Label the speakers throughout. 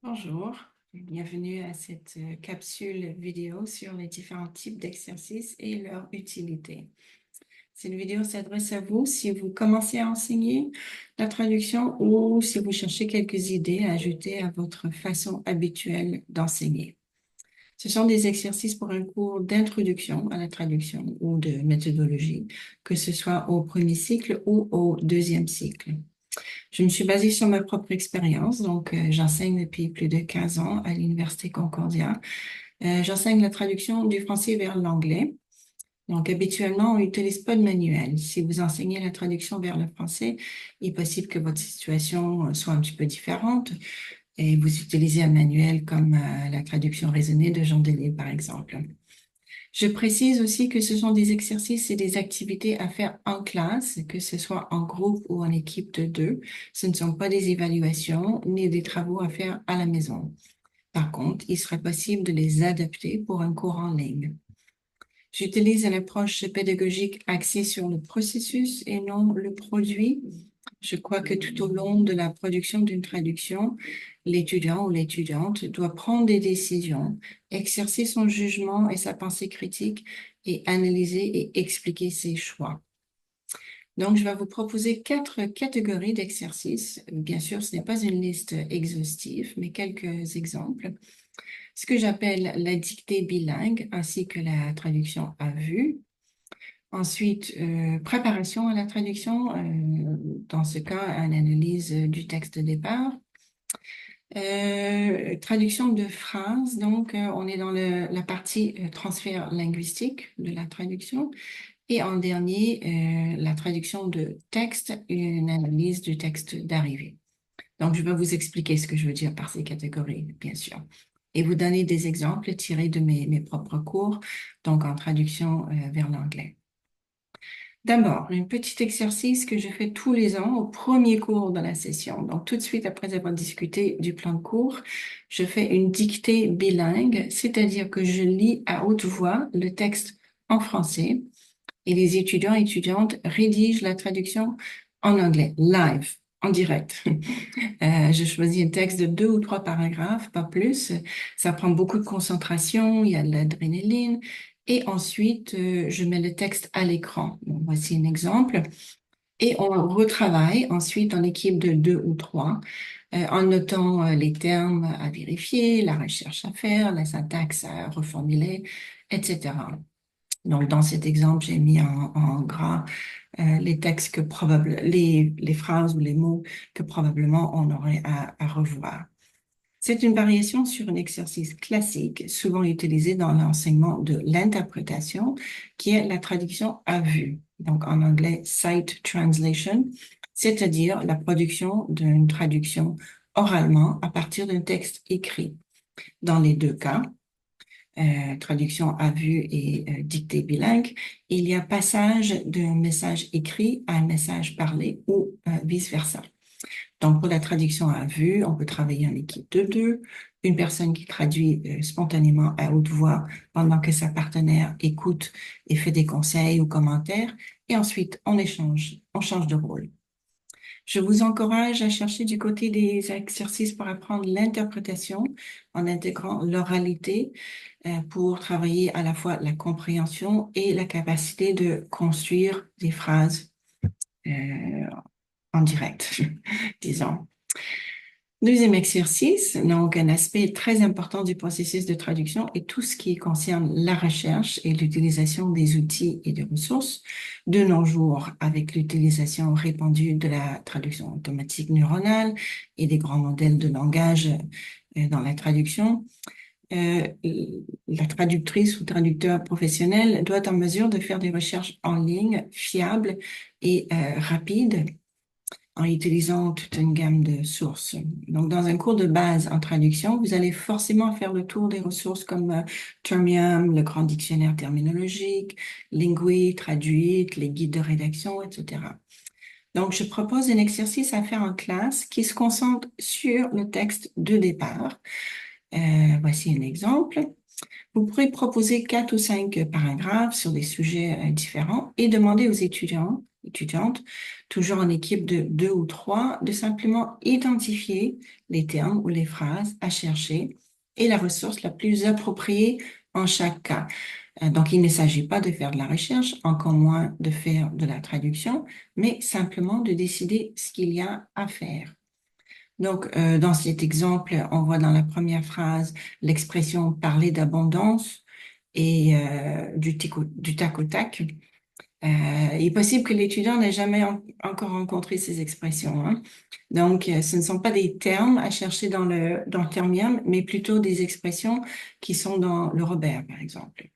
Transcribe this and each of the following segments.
Speaker 1: Bonjour, bienvenue à cette capsule vidéo sur les différents types d'exercices et leur utilité. Cette vidéo s'adresse à vous si vous commencez à enseigner la traduction ou si vous cherchez quelques idées à ajouter à votre façon habituelle d'enseigner. Ce sont des exercices pour un cours d'introduction à la traduction ou de méthodologie, que ce soit au premier cycle ou au deuxième cycle. Je me suis basée sur ma propre expérience, donc j'enseigne depuis plus de 15 ans à l'Université Concordia. J'enseigne la traduction du français vers l'anglais. Donc habituellement, on n'utilise pas de manuel. Si vous enseignez la traduction vers le français, il est possible que votre situation soit un petit peu différente et vous utilisez un manuel comme la traduction raisonnée de Jean Denis, par exemple. Je précise aussi que ce sont des exercices et des activités à faire en classe, que ce soit en groupe ou en équipe de deux. Ce ne sont pas des évaluations ni des travaux à faire à la maison. Par contre, il serait possible de les adapter pour un cours en ligne. J'utilise une approche pédagogique axée sur le processus et non le produit. Je crois que tout au long de la production d'une traduction, l'étudiant ou l'étudiante doit prendre des décisions, exercer son jugement et sa pensée critique et analyser et expliquer ses choix. Donc, je vais vous proposer 4 catégories d'exercices. Bien sûr, ce n'est pas une liste exhaustive, mais quelques exemples. Ce que j'appelle la dictée bilingue ainsi que la traduction à vue. Ensuite, préparation à la traduction, dans ce cas, une analyse du texte de départ. Traduction de phrases, donc on est dans la partie transfert linguistique de la traduction. Et en dernier, la traduction de texte, une analyse du texte d'arrivée. Donc, je vais vous expliquer ce que je veux dire par ces catégories, bien sûr. Et vous donner des exemples tirés de mes propres cours, donc en traduction vers l'anglais. D'abord, un petit exercice que je fais tous les ans au premier cours de la session. Donc, tout de suite après avoir discuté du plan de cours, je fais une dictée bilingue, c'est-à-dire que je lis à haute voix le texte en français et les étudiants et étudiantes rédigent la traduction en anglais, live, en direct. Je choisis un texte de 2 ou 3 paragraphes, pas plus. Ça prend beaucoup de concentration, il y a de l'adrénaline. Et ensuite, je mets le texte à l'écran. Bon, voici un exemple. Et on retravaille ensuite en équipe de 2 ou 3, en notant les termes à vérifier, la recherche à faire, la syntaxe à reformuler, etc. Donc, dans cet exemple, j'ai mis en gras les textes les phrases ou les mots que probablement on aurait à revoir. C'est une variation sur un exercice classique, souvent utilisé dans l'enseignement de l'interprétation, qui est la traduction à vue. Donc, en anglais, sight translation, c'est-à-dire la production d'une traduction oralement à partir d'un texte écrit. Dans les deux cas, traduction à vue et dictée bilingue, il y a passage d'un message écrit à un message parlé ou vice-versa. Donc, pour la traduction à vue, on peut travailler en équipe de deux, une personne qui traduit spontanément à haute voix pendant que sa partenaire écoute et fait des conseils ou commentaires, et ensuite on change de rôle. Je vous encourage à chercher du côté des exercices pour apprendre l'interprétation en intégrant l'oralité pour travailler à la fois la compréhension et la capacité de construire des phrases euh, en direct, disons. Deuxième exercice, donc un aspect très important du processus de traduction est tout ce qui concerne la recherche et l'utilisation des outils et des ressources. De nos jours, avec l'utilisation répandue de la traduction automatique neuronale et des grands modèles de langage dans la traduction, la traductrice ou traducteur professionnel doit être en mesure de faire des recherches en ligne fiables et rapides en utilisant toute une gamme de sources. Donc, dans un cours de base en traduction, vous allez forcément faire le tour des ressources comme Termium, le grand dictionnaire terminologique, Lingui, Traduite, les guides de rédaction, etc. Donc, je propose un exercice à faire en classe qui se concentre sur le texte de départ. Voici un exemple. Vous pourrez proposer 4 ou 5 paragraphes sur des sujets différents et demander aux étudiants étudiante, toujours en équipe de 2 ou 3, de simplement identifier les termes ou les phrases à chercher et la ressource la plus appropriée en chaque cas. Donc, il ne s'agit pas de faire de la recherche, encore moins de faire de la traduction, mais simplement de décider ce qu'il y a à faire. Donc, dans cet exemple, on voit dans la première phrase l'expression parler d'abondance et du tac au tac. Il est possible que l'étudiant n'ait jamais encore rencontré ces expressions, hein. Donc, ce ne sont pas des termes à chercher dans le termium, mais plutôt des expressions qui sont dans le Robert, par exemple.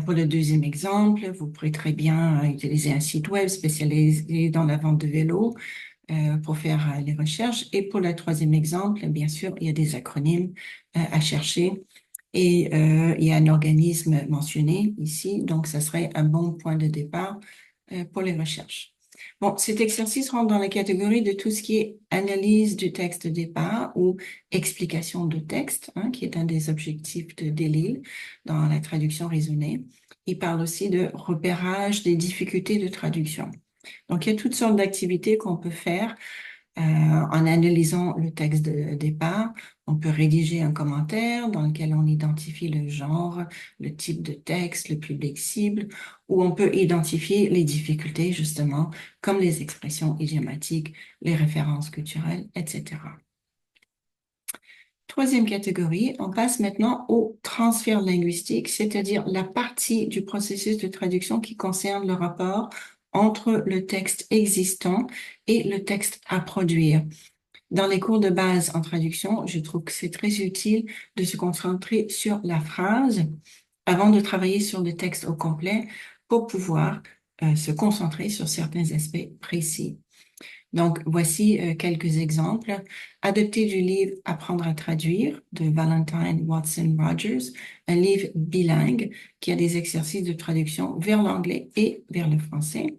Speaker 1: Pour le deuxième exemple, vous pourrez très bien utiliser un site web spécialisé dans la vente de vélos pour faire les recherches. Et pour le troisième exemple, bien sûr, il y a des acronymes à chercher et il y a un organisme mentionné ici, donc ça serait un bon point de départ pour les recherches. Bon, cet exercice rentre dans la catégorie de tout ce qui est analyse du texte de départ ou explication de texte, hein, qui est un des objectifs de DELIL dans la traduction raisonnée. Il parle aussi de repérage des difficultés de traduction. Donc, il y a toutes sortes d'activités qu'on peut faire en analysant le texte de départ. On peut rédiger un commentaire dans lequel on identifie le genre, le type de texte, le public cible, ou on peut identifier les difficultés, justement, comme les expressions idiomatiques, les références culturelles, etc. Troisième catégorie, on passe maintenant au transfert linguistique, c'est-à-dire la partie du processus de traduction qui concerne le rapport entre le texte existant et le texte à produire. Dans les cours de base en traduction, je trouve que c'est très utile de se concentrer sur la phrase avant de travailler sur le texte au complet pour pouvoir se concentrer sur certains aspects précis. Donc, voici quelques exemples. Adapté du livre Apprendre à traduire de Valentine Watson Rogers, un livre bilingue qui a des exercices de traduction vers l'anglais et vers le français.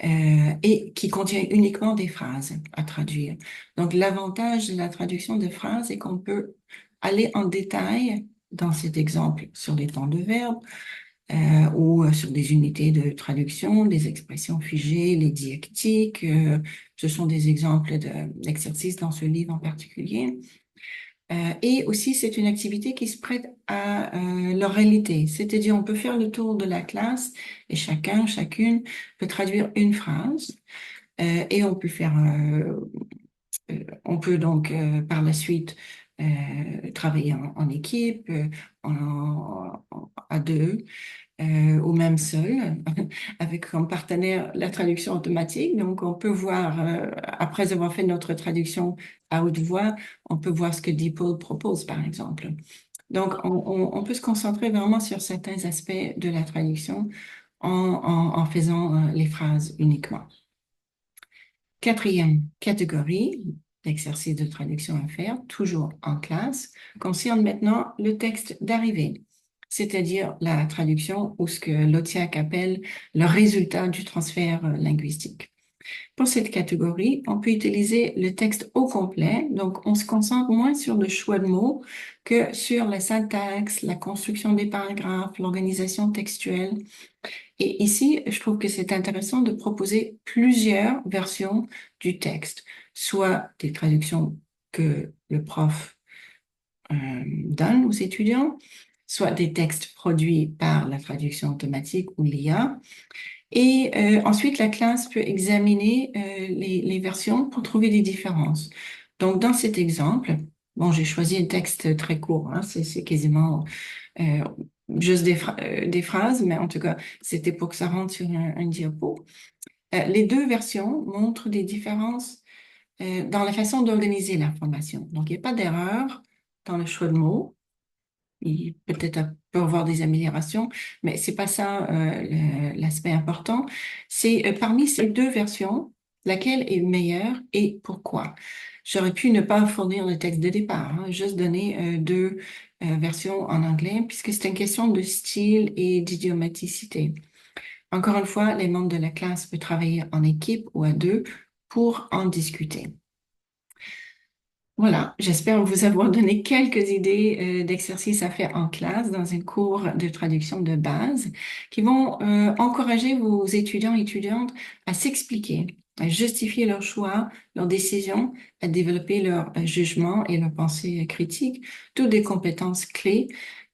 Speaker 1: Et qui contient uniquement des phrases à traduire. Donc, l'avantage de la traduction de phrases est qu'on peut aller en détail dans cet exemple sur les temps de verbe ou sur des unités de traduction, des expressions figées, les diacritiques. Ce sont des exemples d'exercices dans ce livre en particulier. Et aussi, c'est une activité qui se prête à l'oralité, c'est-à-dire on peut faire le tour de la classe et chacune peut traduire une phrase et on peut donc par la suite travailler en équipe, à deux ou même seul, avec comme partenaire la traduction automatique. Donc, on peut voir, après avoir fait notre traduction à haute voix, on peut voir ce que DeepL propose, par exemple. Donc, on peut se concentrer vraiment sur certains aspects de la traduction en faisant les phrases uniquement. Quatrième catégorie d'exercice de traduction à faire, toujours en classe, concerne maintenant le texte d'arrivée, c'est-à-dire la traduction ou ce que l'OTIAC appelle le résultat du transfert linguistique. Pour cette catégorie, on peut utiliser le texte au complet, donc on se concentre moins sur le choix de mots que sur la syntaxe, la construction des paragraphes, l'organisation textuelle. Et ici, je trouve que c'est intéressant de proposer plusieurs versions du texte, soit des traductions que le prof donne aux étudiants, soit des textes produits par la traduction automatique ou l'IA. Et ensuite, la classe peut examiner les versions pour trouver des différences. Donc, dans cet exemple, bon, j'ai choisi un texte très court, hein, c'est quasiment euh, juste des phrases, mais en tout cas, c'était pour que ça rentre sur un diapo. Les deux versions montrent des différences dans la façon d'organiser l'information. Donc, il n'y a pas d'erreur dans le choix de mots. Il peut-être peut avoir des améliorations, mais c'est pas ça l'aspect important. C'est parmi ces deux versions, laquelle est meilleure et pourquoi. J'aurais pu ne pas fournir le texte de départ, hein, juste donner deux versions en anglais, puisque c'est une question de style et d'idiomaticité. Encore une fois, les membres de la classe peuvent travailler en équipe ou à deux pour en discuter. Voilà, j'espère vous avoir donné quelques idées d'exercices à faire en classe dans un cours de traduction de base qui vont encourager vos étudiants et étudiantes à s'expliquer, à justifier leurs choix, leurs décisions, à développer leur jugement et leur pensée critique, toutes des compétences clés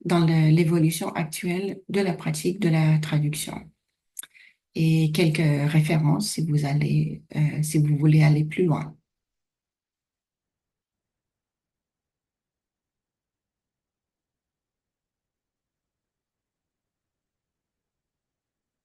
Speaker 1: dans l'évolution actuelle de la pratique de la traduction. Et quelques références si vous voulez aller plus loin.